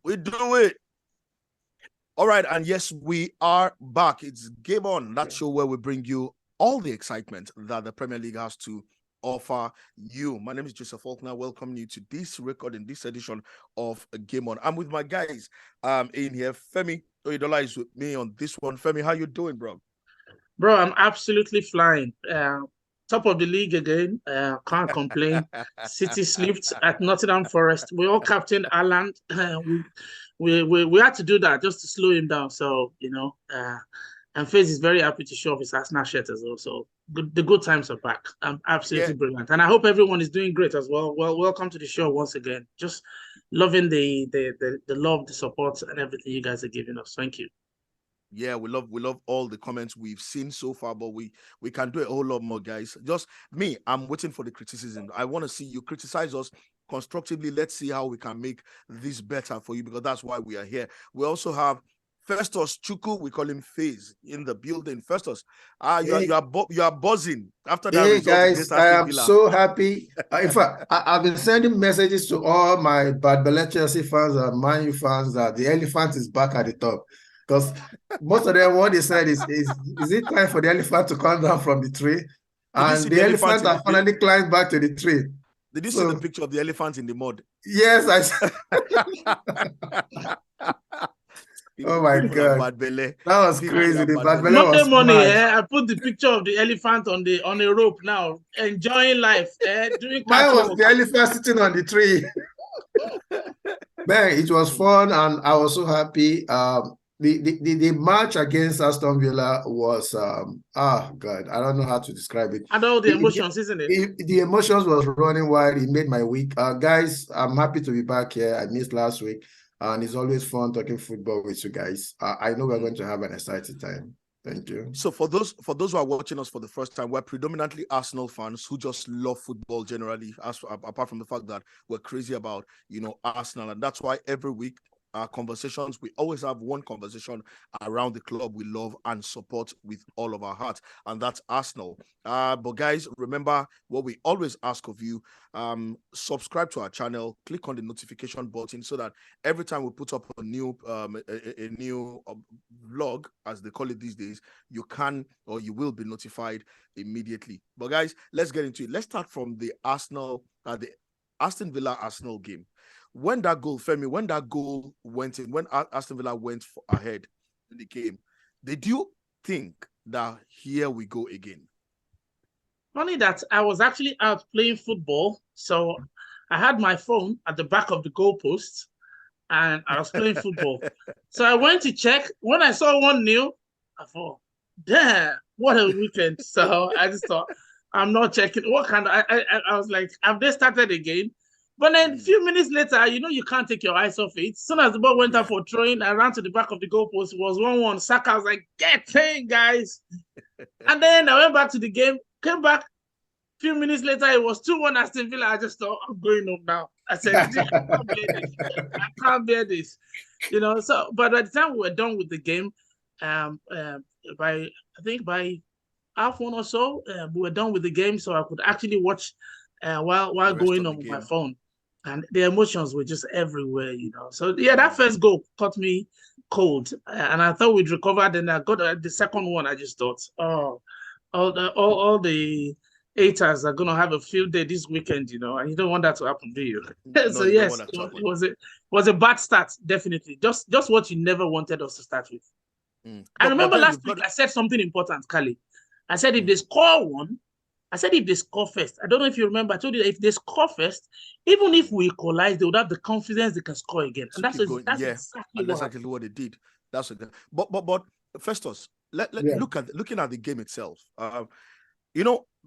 We do it. All right, and yes, we are back. It's Game On, that show where we bring you all the excitement that the Premier League has to offer you. My name is Joseph Faulkner. Welcoming you to this recording, this edition of Game On. I'm with my guys in here. Femi Oyedola is with me on this one. Femi, how you doing, bro? Bro, I'm absolutely flying. Top of the league again. Can't complain. City slipped at Nottingham Forest. We all captained Haaland. We had to do that just to slow him down. So, and FaZe is very happy to show off his Arsenal shirt as well. So the good times are back. I'm Yeah, absolutely brilliant. And I hope everyone is doing great as well. Well, welcome to the show once again. Just loving the love, the support, and everything you guys are giving us. Thank you. yeah, we love all the comments we've seen so far, but we can do a whole lot more, guys. Just me, I'm waiting for the criticism. I want to see you criticize us constructively. Let's see how we can make this better for you, because that's why we are here. We also have Festus Chuku, we call him FaZe, in the building. Festus, Hey, you are buzzing after that hey result guys, against I Aston am Villa. so happy. In fact, I've been sending messages to all my Bad Belle Chelsea fans and Man U fans that the elephant is back at the top. Because most of them, what they said is it time for the elephant to come down from the tree? Did you see And the the elephant elephant in has finally climbed back to the tree. Did you see the So, picture of the elephant in the mud? yes, oh my People are God. bad belly. That was People crazy. are The bad Bad belly. Belle Monday was morning, mad. I put the picture of the elephant on a rope now, enjoying life, doing Mine was catwalk. the elephant sitting on the tree. Man, it was fun and I was so happy. The match against Aston Villa was God, I don't know how to describe it. And all the It- emotions, isn't it? the emotions was running wild. It made my week. Guys, I'm happy to be back here. I missed last week, and it's always fun talking football with you guys. I know we're going to have an exciting time. Thank you. So for those who are watching us for the first time, we're predominantly Arsenal fans who just love football generally, apart from the fact that we're crazy about Arsenal, and that's why every week our conversations, we always have one conversation around the club we love and support with all of our hearts, and that's Arsenal. But guys, remember what we always ask of you: subscribe to our channel, click on the notification button so that every time we put up a new vlog, as they call it these days, you can or you will be notified immediately. But guys, let's get into it. Let's start from the Aston Villa Arsenal game. When that goal went in, when Aston Villa went ahead in the game, did you think that here we go again? Funny that I was actually out playing football, so I had my phone at the back of the goalpost, and I was playing football. So I went to check. When I saw 1-0, I thought, damn, what a weekend. So I just thought, I'm not checking. What kind of, I was like, have they started again? But then a few minutes later, you can't take your eyes off it. As soon as the ball went out for throwing, I ran to the back of the goalpost. It was 1-1. Saka was like, get in, guys. And then I went back to the game, came back. A few minutes later, it was 2-1 Aston Villa. I just thought, I'm going home now. I said, I can't bear this. I can't bear this. So but by the time we were done with the game, by half one or so, we were done with the game, so I could actually watch while going on with my phone. And the emotions were just everywhere. So yeah, that first goal caught me cold, and I thought we'd recovered. And I got the second one. I just thought, oh, all the haters are gonna have a field day this weekend, and you don't want that to happen, do you? So yes, it was a bad start, definitely. Just what you never wanted us to start with. I remember last week I said something important, Kali. I said if they score one, I said if they score first. I don't know if you remember. I told you that if they score first, even if we equalize, they would have the confidence they can score again. And that's exactly what they did. That's it. But Festus, looking at the game itself.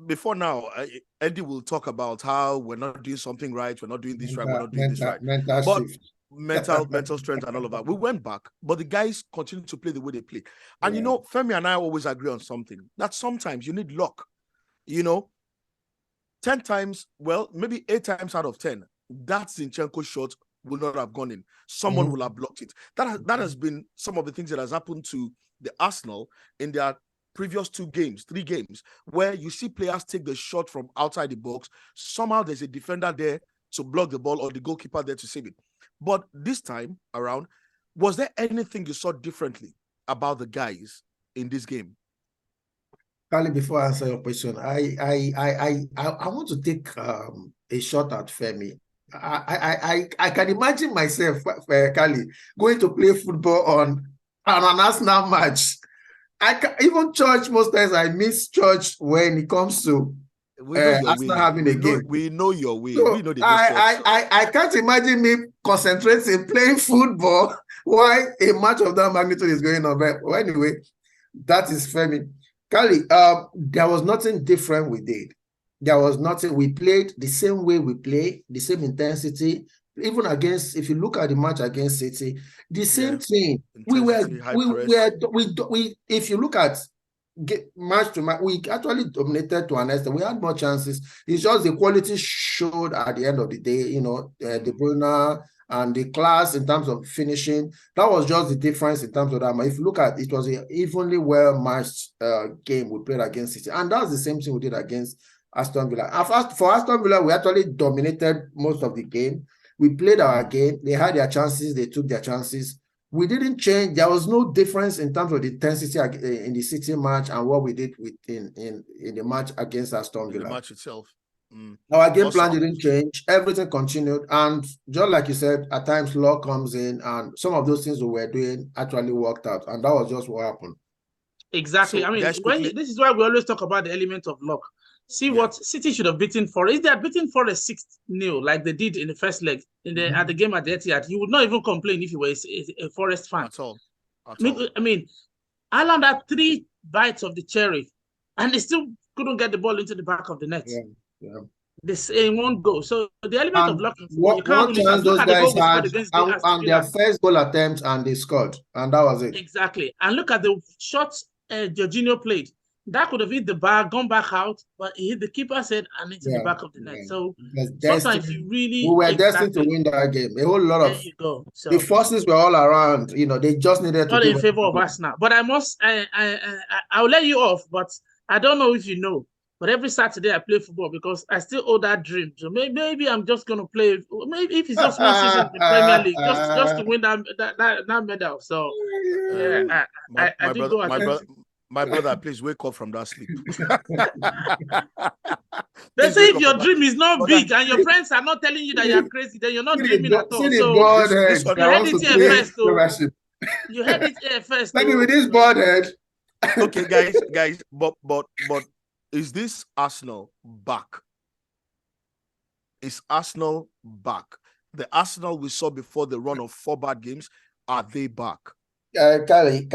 Before now, Eddie will talk about how we're not doing something right, we're not doing this right, we're not doing this right. Mental strength and all of that. We went back, but the guys continue to play the way they play. And Femi and I always agree on something, that sometimes you need luck. 10 times, well, maybe 8 times out of 10, that Zinchenko shot will not have gone in. Someone will have blocked it. That has been some of the things that has happened to the Arsenal in their previous 3 games, where you see players take the shot from outside the box. Somehow there's a defender there to block the ball or the goalkeeper there to save it. But this time around, was there anything you saw differently about the guys in this game? Kali, before I answer your question, I want to take a shot at Femi. I can imagine myself, Kali, going to play football on an Arsenal match. Even church, most times I miss church when it comes to Arsenal having a game. We know your way. So we know the I can't imagine me concentrating playing football while a match of that magnitude is going on. But anyway, that is Femi. Kali, there was nothing different we did. There was nothing. We played the same way we play, the same intensity. Even against, if you look at the match against City, the same thing. If you look at match to match, we actually dominated to an extent. We had more chances. It's just the quality showed at the end of the day. You know, De Bruyne and the class in terms of finishing. That was just the difference in terms of that. If you look at it, was an evenly well matched game we played against City, and that's the same thing we did against Aston Villa. For Aston Villa, we actually dominated most of the game. We played our game. They had their chances. They took their chances. We didn't change. There was no difference in terms of the intensity in the City match and what we did in the match against Aston Villa. The match itself. Our game plan didn't change. Everything continued. And just like you said, at times luck comes in and some of those things we were doing actually worked out. And that was just what happened. Exactly. So, I mean, this is why we always talk about the element of luck. See what City should have beaten Forest. If they had beaten Forest 6-0 like they did in the first leg at the game at the Etihad, you would not even complain if you were a Forest fan. At all. I mean, Ireland had 3 bites of the cherry, and they still couldn't get the ball into the back of the net. This in one goal. So the element of luck. What chance those guys had, and their first goal attempt, and they scored, and that was it. Exactly. And look at the shots Jorginho played. That could have hit the bar, gone back out, but he hit the keeper's head and into the back of the net. So sometimes you really... We were destined to win that game. A whole lot of... There you go. So, the forces were all around. You know, they just needed to... Not in favor of us now. But I'll let you off, but I don't know if you know, but every Saturday I play football because I still owe that dream. So maybe I'm just going to play... Maybe if it's just one season in the Premier League, just to win that medal. So, yeah, I do go... My brother, please wake up from that sleep. They say if your dream is not big and your friends are not telling you that you're crazy, then you're not dreaming at all. So you heard it here first. You heard it here first. Like with this board head. Okay, guys, but is this Arsenal back? Is Arsenal back? The Arsenal we saw before the run of 4 bad games, are they back? Kali,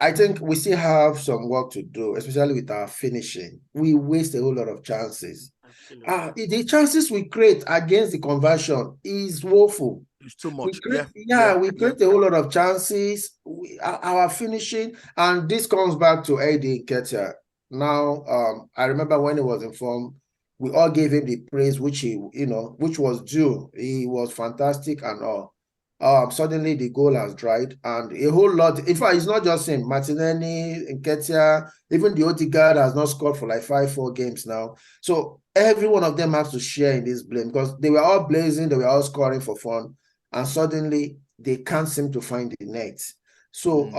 I think we still have some work to do, especially with our finishing. We waste a whole lot of chances. The chances we create against the conversion is woeful. It's too much. We create a whole lot of chances. Our finishing, and this comes back to Eddie Nketiah. Now, I remember when he was informed, we all gave him the praise which which was due. He was fantastic and all. Suddenly the goal has dried, and a whole lot. In fact, it's not just him. Martinelli, Nketiah, even the Odegaard has not scored for like 4 games now. So every one of them has to share in this blame because they were all blazing, they were all scoring for fun, and suddenly they can't seem to find the net. So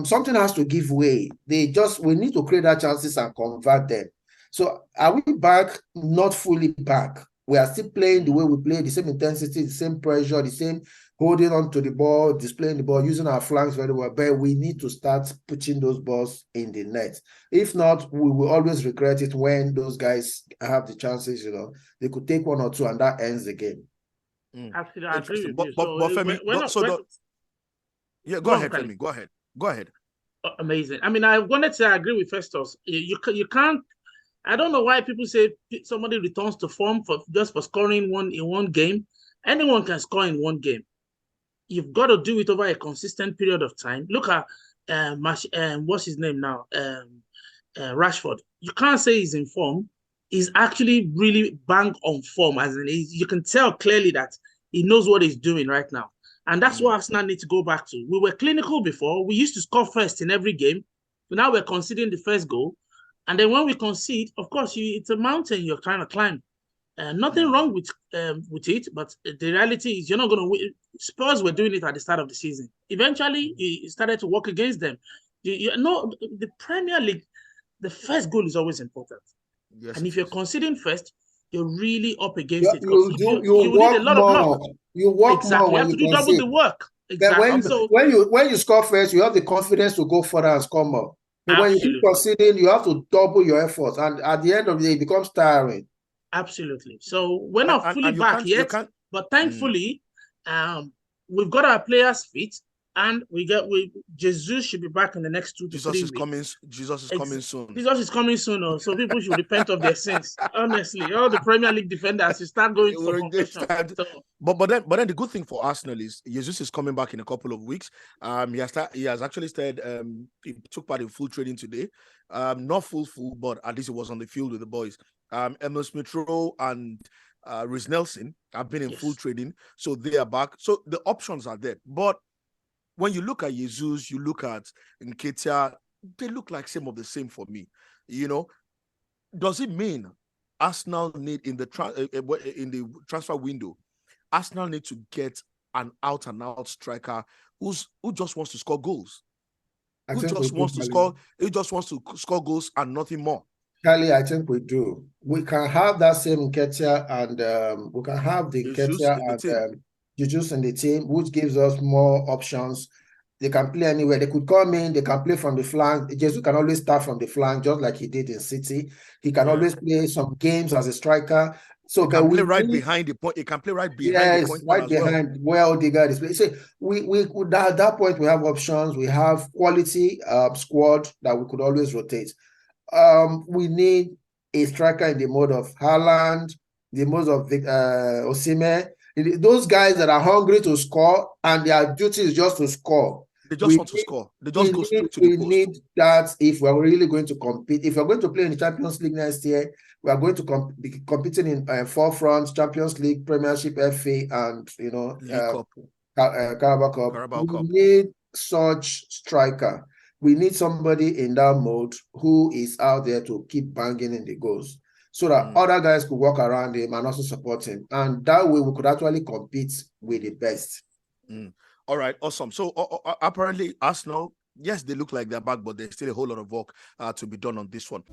something has to give way. We need to create that chances and convert them. So are we back? Not fully back. We are still playing the way we play, the same intensity, the same pressure, the same holding on to the ball, displaying the ball, using our flanks very well. But we need to start putting those balls in the net. If not, we will always regret it when those guys have the chances, they could take 1 or 2 and that ends the game. Actually, I agree with you. But Femi, go ahead, Femi. Go ahead. Amazing. I mean, I wanted to agree with Festus. You can't. I don't know why people say somebody returns to form just for scoring in one game. Anyone can score in one game. You've got to do it over a consistent period of time. Look at what's his name now? Rashford. You can't say he's in form. He's actually really bang on form. As in, you can tell clearly that he knows what he's doing right now. And that's what Arsenal need to go back to. We were clinical before. We used to score first in every game. But now we're conceding the first goal. And then when we concede, of course, it's a mountain you're trying to climb. Nothing wrong with it, but the reality is you're not going to win. Spurs were doing it at the start of the season. Eventually, it started to work against them. You know, the Premier League, the first goal is always important. Yes, and if you're conceding first, you're really up against it. You need work a lot of luck. You work exactly. more. You have to do double the work. Exactly. But when you score first, you have the confidence to go further and score more. But when you keep conceding, you have to double your efforts, and at the end of the day, it becomes tiring. Absolutely. So we're not fully back yet, but thankfully, we've got our players fit, and Jesus should be back in the next 2 to 3 weeks. Jesus is coming soon. Jesus is coming soon, so people should repent of their sins. Honestly, all the Premier League defenders should start going to confession. But then the good thing for Arsenal is Jesus is coming back in a couple of weeks. He has actually started. He took part in full training today. Not full, but at least he was on the field with the boys. Emil Smith-Rowe and Reece Nelson have been in full training, so they are back. So the options are there, but when you look at Jesus, you look at Nketiah, they look like some of the same for me. You know, does it mean Arsenal need in the transfer window, Arsenal need to get an out-and-out striker who just wants to score goals? He just wants to score goals and nothing more. Charlie, I think we do. We can have that same Nketiah, and we can have the Nketiah and Jesus in the team, which gives us more options. They can play anywhere. They could come in, they can play from the flank. Jesus can always start from the flank, just like he did in City. He can always play some games as a striker. So he can play right behind the point. He can play right behind the point. Right behind where Odegaard is playing. So we at that point we have options. We have quality squad that we could always rotate. We need a striker in the mode of Haaland, the mode of Osimhen. Those guys that are hungry to score and their duty is just to score. They just want to score. They just go straight to the post. We need that if we're really going to compete. If we're going to play in the Champions League next year, we are going to be competing in four fronts: Champions League, Premiership, FA, and Carabao Cup. We need such striker. We need somebody in that mode who is out there to keep banging in the goals, so that other guys could walk around him and also support him. And that way we could actually compete with the best. All right, awesome. So apparently Arsenal, yes, they look like they're back, but there's still a whole lot of work to be done on this one.